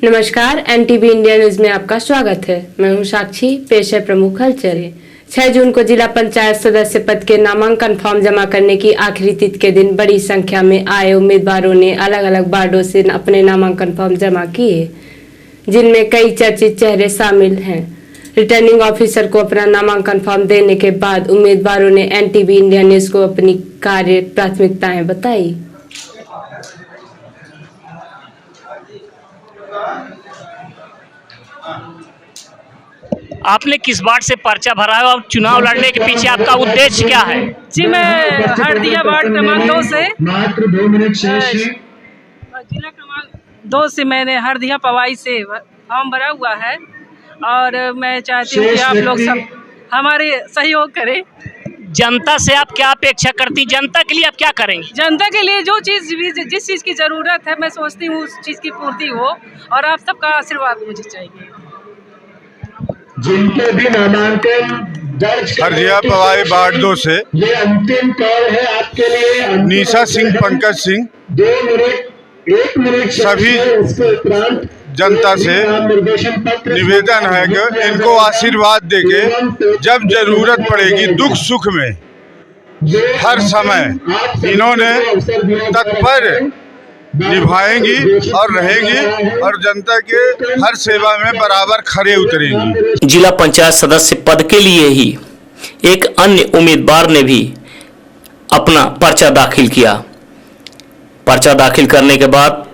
नमस्कार, NTV India news में आपका स्वागत है। मैं हूं साक्षी। पेश है प्रमुख हलचल। 6 जून को जिला पंचायत सदस्य पद के नामांकन फॉर्म जमा करने की आखिरी तिथि के दिन बड़ी संख्या में आए उम्मीदवारों ने अलग अलग वार्डों से अपने नामांकन फॉर्म जमा किए, जिनमें कई चर्चित चेहरे शामिल हैं। रिटर्निंग ऑफिसर को अपना नामांकन फॉर्म देने के बाद उम्मीदवारों ने एनटीवी इंडिया न्यूज को अपनी कार्य प्राथमिकताएं बताई। आपने किस वार्ड से पर्चा भरा है और चुनाव लड़ने के पीछे आपका उद्देश्य क्या है? जी, मैं हरदिया वार्ड क्रमांक 2 से मात्र 2 मिनट शेष है। जिला क्रमांक 2 से मैंने हरदिया पवाई से फॉर्म भरा हुआ है और मैं चाहती हूँ कि आप लोग सब हमारे सहयोग करें। जनता से आप क्या अपेक्षा करती? जनता के लिए आप क्या करेंगी? जनता के लिए जो चीज़ भी जिस चीज़ की ज़रूरत है, मैं सोचती हूँ उस चीज़ की पूर्ति हो और आप सबका आशीर्वाद मुझे चाहिए। जिनके भी नामांकन दर्ज हरदिया पवाई वार्ड 2 से ये अंतिम कॉल है आपके लिए। निशा सिंह, पंकज सिंह, 2 मिनट 1 मिनट सभी उसके उपरांत जनता से निवेदन है कि इनको आशीर्वाद देके जब जरूरत पड़ेगी दुख सुख में हर समय इन्होंने तत्पर निभाएंगी और रहेंगी और जनता के हर सेवा में बराबर खरे उतरेंगी। जिला पंचायत सदस्य पद के लिए ही एक अन्य उम्मीदवार ने भी अपना पर्चा दाखिल किया। पर्चा दाखिल करने के बाद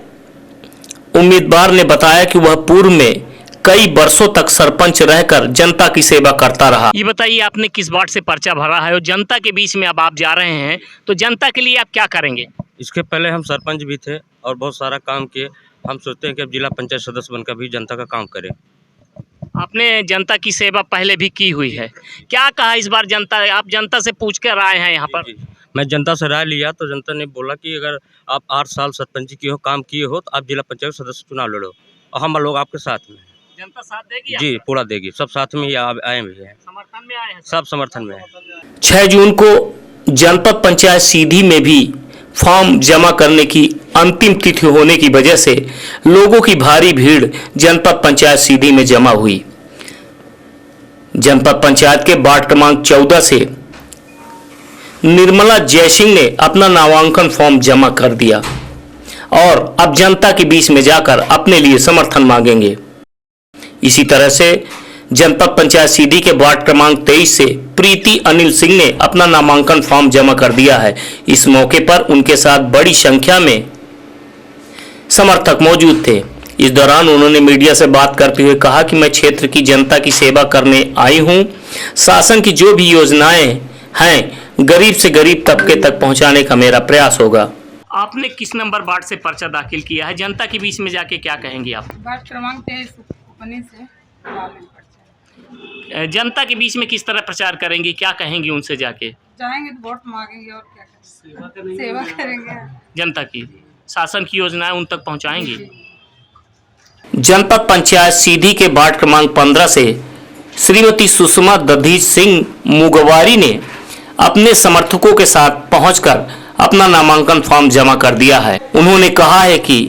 उम्मीदवार ने बताया कि वह पूर्व में कई वर्षों तक सरपंच रहकर जनता की सेवा करता रहा। ये बताइए, आपने किस वार्ड से पर्चा भरा है और जनता के बीच में अब आप जा रहे हैं, तो जनता के लिए आप क्या करेंगे? इसके पहले हम सरपंच भी थे और बहुत सारा काम किए। हम सोचते हैं कि अब जिला पंचायत सदस्य बनकर भी जनता का काम करें। आपने जनता की सेवा पहले भी की हुई है, क्या कहा इस बार जनता? आप जनता से पूछ कर आए हैं यहाँ पर? मैं जनता से राय लिया तो जनता ने बोला कि अगर आप 8 साल सरपंच की हो, काम किए हो, तो आप जिला पंचायत सदस्य चुनाव लड़ो और हम लोग आपके साथ में। जनता साथ देगी? जी, पूरा देगी। सब साथ में ही आए भी हैं, समर्थन में आए हैं? सब समर्थन में है। 6 जून को जनपद पंचायत सीधी में भी फॉर्म जमा करने की अंतिम तिथि होने की वजह से लोगों की भारी भीड़ जनपद पंचायत सीधी में जमा हुई। जनपद पंचायत के वार्ड क्रमांक 14 से निर्मला जयसिंह ने अपना नामांकन फॉर्म जमा कर दिया और अब जनता के बीच में जाकर अपने लिए समर्थन मांगेंगे। इसी तरह से जनपद पंचायत सीधी के वार्ड क्रमांक 23 से प्रीति अनिल सिंह ने अपना नामांकन फॉर्म जमा कर दिया है। इस मौके पर उनके साथ बड़ी संख्या में समर्थक मौजूद थे। इस दौरान उन्होंने मीडिया से बात करते हुए कहा कि मैं क्षेत्र की जनता की सेवा करने आई हूं। शासन की जो भी योजनाएं हैं गरीब से गरीब तबके तक पहुंचाने का मेरा प्रयास होगा। आपने किस नंबर वार्ड से पर्चा दाखिल किया है? जनता के बीच में जाके क्या कहेंगी आप? वार्ड क्रमांक 23 से जनता के बीच में किस तरह प्रचार करेंगी, क्या कहेंगी उनसे? जाके जाएंगे तो वोट मांगेंगे और क्या करेंगे? सेवा करेंगे। जनता की शासन की योजनाएं उन तक पहुंचाएंगी। जनपद पंचायत सीधी के वार्ड क्रमांक 15 से श्रीमती सुषमा दधी सिंह मुगवारी ने अपने समर्थकों के साथ पहुंचकर अपना नामांकन फॉर्म जमा कर दिया है। उन्होंने कहा है कि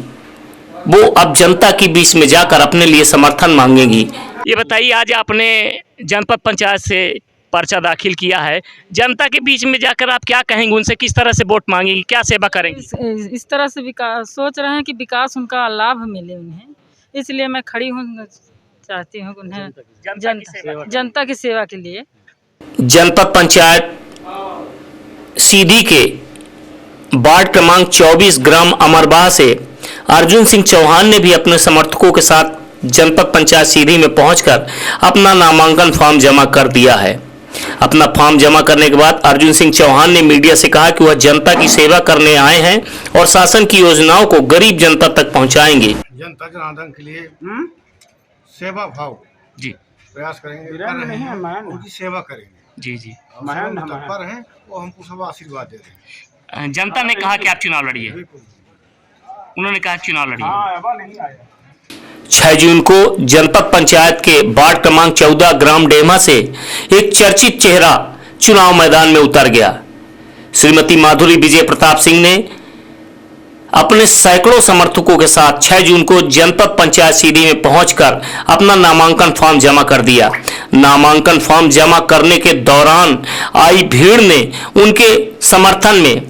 वो अब जनता के बीच में जाकर अपने लिए समर्थन मांगेंगी। ये बताइए, आज आपने जनपद पंचायत से पर्चा दाखिल किया है, जनता के बीच में जाकर आप क्या कहेंगे? उनसे किस तरह से वोट मांगेंगी, क्या सेवा करेंगी? इस तरह से विकास सोच रहे हैं कि विकास उनका लाभ मिले उन्हें, इसलिए मैं खड़ी हूँ, चाहती हूँ उन्हें जनता की सेवा के लिए। जनपद पंचायत सीधी के वार्ड क्रमांक 24 ग्राम अमरबाह से अर्जुन सिंह चौहान ने भी अपने समर्थकों के साथ जनपद पंचायत सीधी में पहुंचकर अपना नामांकन फॉर्म जमा कर दिया है। अपना फॉर्म जमा करने के बाद अर्जुन सिंह चौहान ने मीडिया से कहा कि वह जनता की सेवा करने आए हैं और शासन की योजनाओं को गरीब जनता तक पहुंचाएंगे। जनता जनार्दन के लिए सेवा भाव जी प्रयास करेंगे, कर रहे हैं, उनकी सेवा करेंगे। जी जी, तत्पर हैं, वो हमको सब आशीर्वाद दे रहे हैं। जनता ने कहा कि आप चुनाव लड़िए, उन्होंने कहा चुनाव लड़िए। 6 जून को जनपद पंचायत के वार्ड क्रमांक 14 ग्राम डेमा से एक चर्चित चेहरा चुनाव मैदान में उतर गया। श्रीमती माधुरी विजय प्रताप सिंह ने अपने सैकड़ों समर्थकों के साथ 6 जून को जनपद पंचायत सीधी में पहुंचकर अपना नामांकन फॉर्म जमा कर दिया। नामांकन फॉर्म जमा करने के दौरान आई भीड़ ने उनके समर्थन में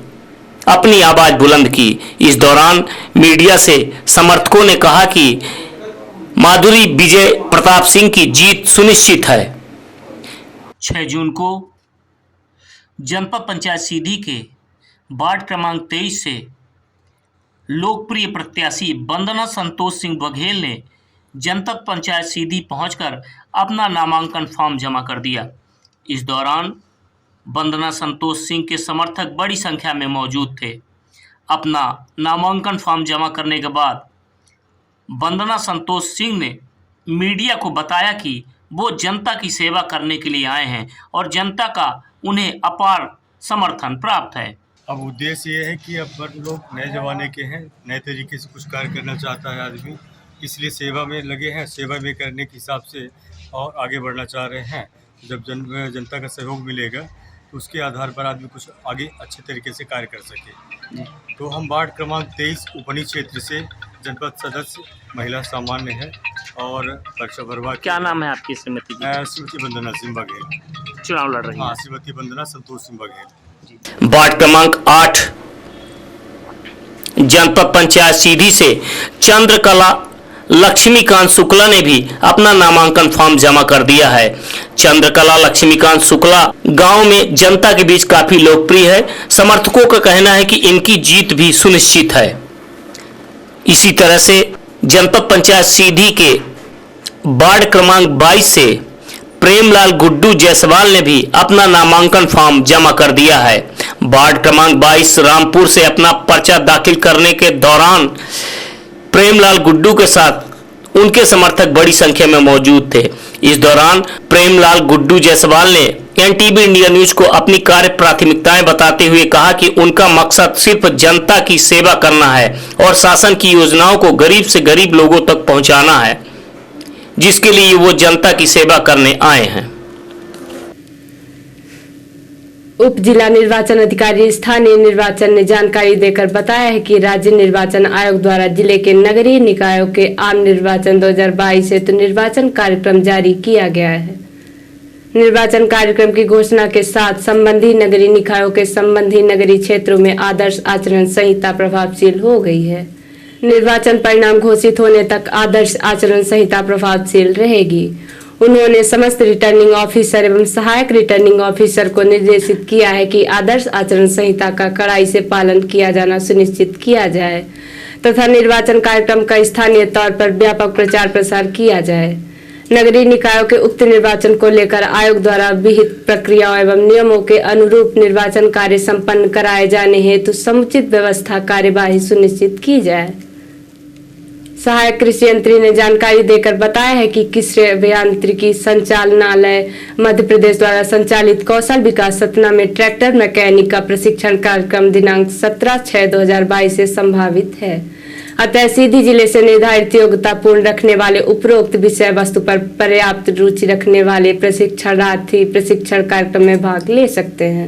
अपनी आवाज बुलंद की। इस दौरान मीडिया से समर्थकों ने कहा कि माधुरी विजय प्रताप सिंह की जीत सुनिश्चित है। 6 जून को जनपद पंचायत सीधी के वार्ड क्रमांक 23 से लोकप्रिय प्रत्याशी वंदना संतोष सिंह बघेल ने जनपद पंचायत सीधी पहुंचकर अपना नामांकन फॉर्म जमा कर दिया। इस दौरान वंदना संतोष सिंह के समर्थक बड़ी संख्या में मौजूद थे। अपना नामांकन फॉर्म जमा करने के बाद वंदना संतोष सिंह ने मीडिया को बताया कि वो जनता की सेवा करने के लिए आए हैं और जनता का उन्हें अपार समर्थन प्राप्त है। अब उद्देश्य ये है कि अब लोग नए ज़माने के हैं, नए तरीके से कुछ कार्य करना चाहता है आदमी, इसलिए सेवा में लगे हैं। सेवा में करने के हिसाब से और आगे बढ़ना चाह रहे हैं। जब जनता का सहयोग मिलेगा तो उसके आधार पर आदमी कुछ आगे अच्छे तरीके से कार्य कर सके। तो हम वार्ड क्रमांक 23 उपनी क्षेत्र से जनपद सदस्य महिला सामान्य है और पर्चा भरवा। क्या नाम है आपकी श्रीमती? श्रीमती वंदना सिंह बघेल चुनाव लड़ रही है। हाँ, श्रीमती वंदना संतोष सिंह बघेल। वार्ड क्रमांक 8 जनपद पंचायत सीधी से चंद्रकला लक्ष्मीकांत शुक्ला ने भी अपना नामांकन फॉर्म जमा कर दिया है। चंद्रकला लक्ष्मीकांत शुक्ला गांव में जनता के बीच काफी लोकप्रिय है। समर्थकों का कहना है कि इनकी जीत भी सुनिश्चित है। इसी तरह से जनपद पंचायत सीधी के वार्ड क्रमांक 22 से प्रेमलाल गुड्डू जायसवाल ने भी अपना नामांकन फॉर्म जमा कर दिया है। वार्ड क्रमांक 22 रामपुर से अपना पर्चा दाखिल करने के दौरान प्रेमलाल गुड्डू के साथ उनके समर्थक बड़ी संख्या में मौजूद थे। इस दौरान प्रेमलाल गुड्डू जायसवाल ने एनटीवी इंडिया न्यूज को अपनी कार्य प्राथमिकताएं बताते हुए कहा कि उनका मकसद सिर्फ जनता की सेवा करना है और शासन की योजनाओं को गरीब से गरीब लोगों तक पहुंचाना है, जिसके लिए वो जनता की सेवा करने आए हैं। उप जिला निर्वाचन अधिकारी स्थानीय निर्वाचन ने जानकारी देकर बताया है कि राज्य निर्वाचन आयोग द्वारा जिले के नगरीय निकायों के आम निर्वाचन 2022 हेतु निर्वाचन कार्यक्रम जारी किया गया है। निर्वाचन कार्यक्रम की घोषणा के साथ संबंधी नगरीय निकायों के संबंधी नगरीय क्षेत्रों में आदर्श आचरण संहिता प्रभावशील हो गई है। निर्वाचन परिणाम घोषित होने तक आदर्श आचरण संहिता प्रभावशील रहेगी। उन्होंने समस्त रिटर्निंग ऑफिसर एवं सहायक रिटर्निंग ऑफिसर को निर्देशित किया है कि आदर्श आचरण संहिता का कड़ाई से पालन किया जाना सुनिश्चित किया जाए तथा निर्वाचन कार्यक्रम का स्थानीय तौर पर व्यापक प्रचार प्रसार किया जाए। नगरीय निकायों के उक्त निर्वाचन को लेकर आयोग द्वारा विहित प्रक्रियाओं एवं नियमों के अनुरूप निर्वाचन कार्य संपन्न कराए जाने हेतु समुचित व्यवस्था कार्यवाही सुनिश्चित की जाए। सहायक कृषि यंत्री ने जानकारी देकर बताया है कि कृषि अभियांत्रिकी संचालनालय मध्य प्रदेश द्वारा संचालित कौशल विकास सतना में ट्रैक्टर मैकेनिक का प्रशिक्षण कार्यक्रम दिनांक 17/6/2022 से संभावित है। अतः सीधी जिले से निर्धारित योग्यता पूर्ण रखने वाले उपरोक्त विषय वस्तु पर पर्याप्त रुचि रखने वाले प्रशिक्षणार्थी प्रशिक्षण कार्यक्रम में भाग ले सकते हैं।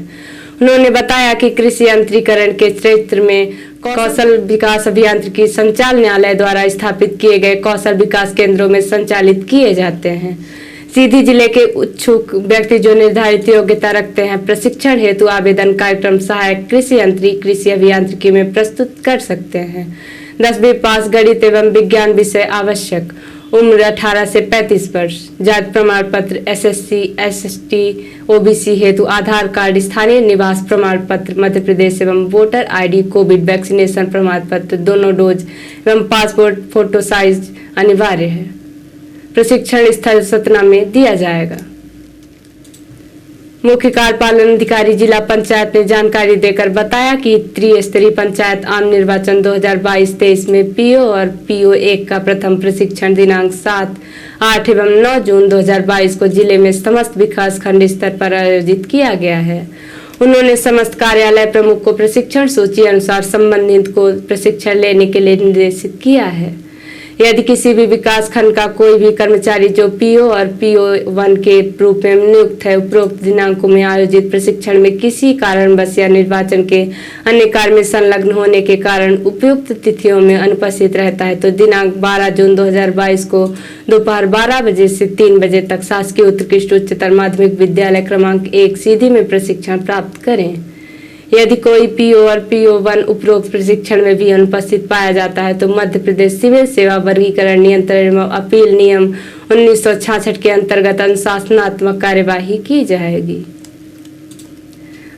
उन्होंने बताया कि कृषि यंत्रीकरण के क्षेत्र में कौशल विकास अभियांत्रिकी संचालनालय द्वारा स्थापित किए गए कौशल विकास केंद्रों में संचालित किए जाते हैं। सीधी जिले के इच्छुक व्यक्ति जो निर्धारित योग्यता रखते हैं प्रशिक्षण हेतु आवेदन कार्यक्रम सहायक कृषि यंत्री कृषि अभियांत्रिकी में प्रस्तुत कर सकते हैं। 10वीं पास गणित एवं विज्ञान विषय आवश्यक। उम्र 18 से 35 वर्ष। जाति प्रमाण पत्र SSC ST OBC हेतु आधार कार्ड स्थानीय निवास प्रमाण पत्र मध्य प्रदेश एवं वोटर ID कोविड वैक्सीनेशन प्रमाण पत्र दोनों डोज एवं पासपोर्ट फोटो साइज अनिवार्य है। प्रशिक्षण स्थल सतना में दिया जाएगा। मुख्य कार्यपालन अधिकारी जिला पंचायत ने जानकारी देकर बताया कि त्रिस्तरीय पंचायत आम निर्वाचन 2022-23 में PO और PO1 का प्रथम प्रशिक्षण दिनांक 7, 8 एवं 9 जून 2022 को जिले में समस्त विकास खंड स्तर पर आयोजित किया गया है। उन्होंने समस्त कार्यालय प्रमुख को प्रशिक्षण सूची अनुसार संबंधित को प्रशिक्षण लेने के लिए निर्देशित किया है। यदि किसी भी विकास खंड का कोई भी कर्मचारी जो पीओ और PO1 के रूप में नियुक्त है उपरोक्त दिनांकों में आयोजित प्रशिक्षण में किसी कारणवश या निर्वाचन के अन्य कार्य में संलग्न होने के कारण उपयुक्त तिथियों में अनुपस्थित रहता है तो दिनांक 12 जून 2022 को दोपहर 12 बजे से 3 बजे तक शासकीय उत्कृष्ट उच्चतर माध्यमिक विद्यालय क्रमांक 1 सीधी में प्रशिक्षण प्राप्त करें। यदि कोई पीओ और PO1 उपरोक्त प्रशिक्षण में भी अनुपस्थित पाया जाता है तो मध्य प्रदेश सिविल सेवा वर्गीकरण नियंत्रण एवं अपील नियम 1966 के अंतर्गत अनुशासनात्मक कार्यवाही की जाएगी।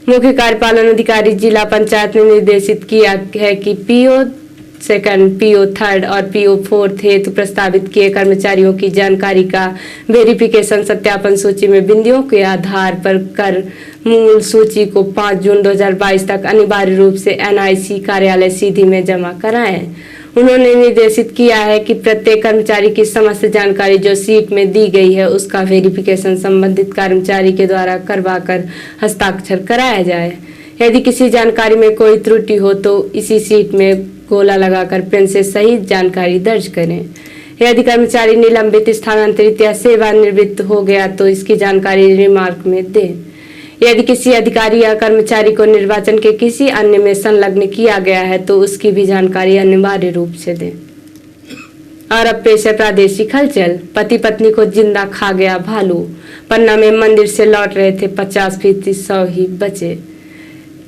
मुख्य कार्यपालन अधिकारी जिला पंचायत ने निर्देशित किया है कि PO सेकंड, PO थर्ड और PO फोर्थ हेतु प्रस्तावित किए कर्मचारियों की जानकारी का वेरिफिकेशन सत्यापन सूची में बिंदुओं के आधार पर कर मूल सूची को 5 जून 2022 तक अनिवार्य रूप से NIC कार्यालय सीधी में जमा कराएं। उन्होंने निर्देशित किया है कि प्रत्येक कर्मचारी की समस्त जानकारी जो सीट में दी गई है उसका वेरिफिकेशन संबंधित कर्मचारी के द्वारा करवाकर हस्ताक्षर कराया जाए। यदि किसी जानकारी में कोई त्रुटि हो तो इसी सीट में गोला लगाकर पेन से सही जानकारी दर्ज करें। यदि कर्मचारी निलंबित, स्थानांतरित या सेवानिवृत्त हो गया तो इसकी जानकारी रिमार्क में दें। यदि किसी अधिकारी या कर्मचारी को निर्वाचन के किसी अन्य में संलग्न किया गया है तो उसकी भी जानकारी अनिवार्य रूप से दें। और अब पेश है प्रादेशिक हलचल। पति पत्नी को जिंदा खा गया भालू। पन्ना में मंदिर से लौट रहे थे 50% 100 ही बचे।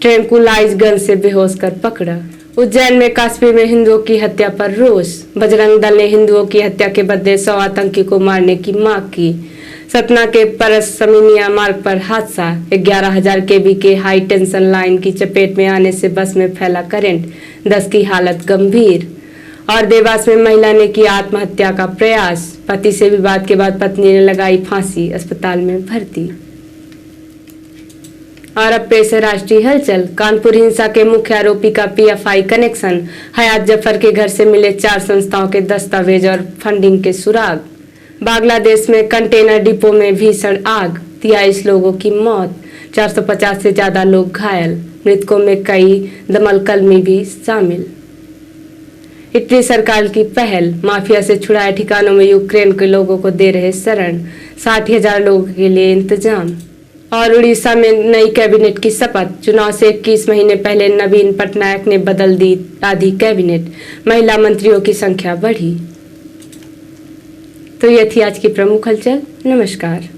ट्रैंकुलाइज गन से बेहोश कर पकड़ा। उज्जैन में काश्मीर में हिंदुओं की हत्या पर रोष। बजरंग दल ने हिंदुओं की हत्या के बदले 100 आतंकी को मारने की मांग की। सतना के परस समिनिया मार्ग पर हादसा। 11,000 kV के हाई टेंशन लाइन की चपेट में आने से बस में फैला करंट, 10 की हालत गंभीर। और देवास में महिला ने किया आत्महत्या का प्रयास। पति से विवाद के बाद पत्नी ने लगाई फांसी, अस्पताल में भर्ती। और अब पेश है राष्ट्रीय हलचल। कानपुर हिंसा के मुख्य आरोपी का PFI कनेक्शन। हयात जफर के घर से मिले 4 संस्थाओं के दस्तावेज और फंडिंग के सुराग। बांग्लादेश में कंटेनर डिपो में भीषण आग, 23 लोगों की मौत, 450 से ज्यादा लोग घायल। मृतकों में कई दमकलकर्मी भी शामिल। इटली सरकार की पहल, माफिया से छुड़ाए ठिकानों में यूक्रेन के लोगों को दे रहे शरण, 60,000 लोगों के लिए इंतजाम। और उड़ीसा में नई कैबिनेट की शपथ। चुनाव से 21 महीने पहले नवीन पटनायक ने बदल दी आधी कैबिनेट। महिला मंत्रियों की संख्या बढ़ी। तो ये थी आज की प्रमुख हलचल। नमस्कार।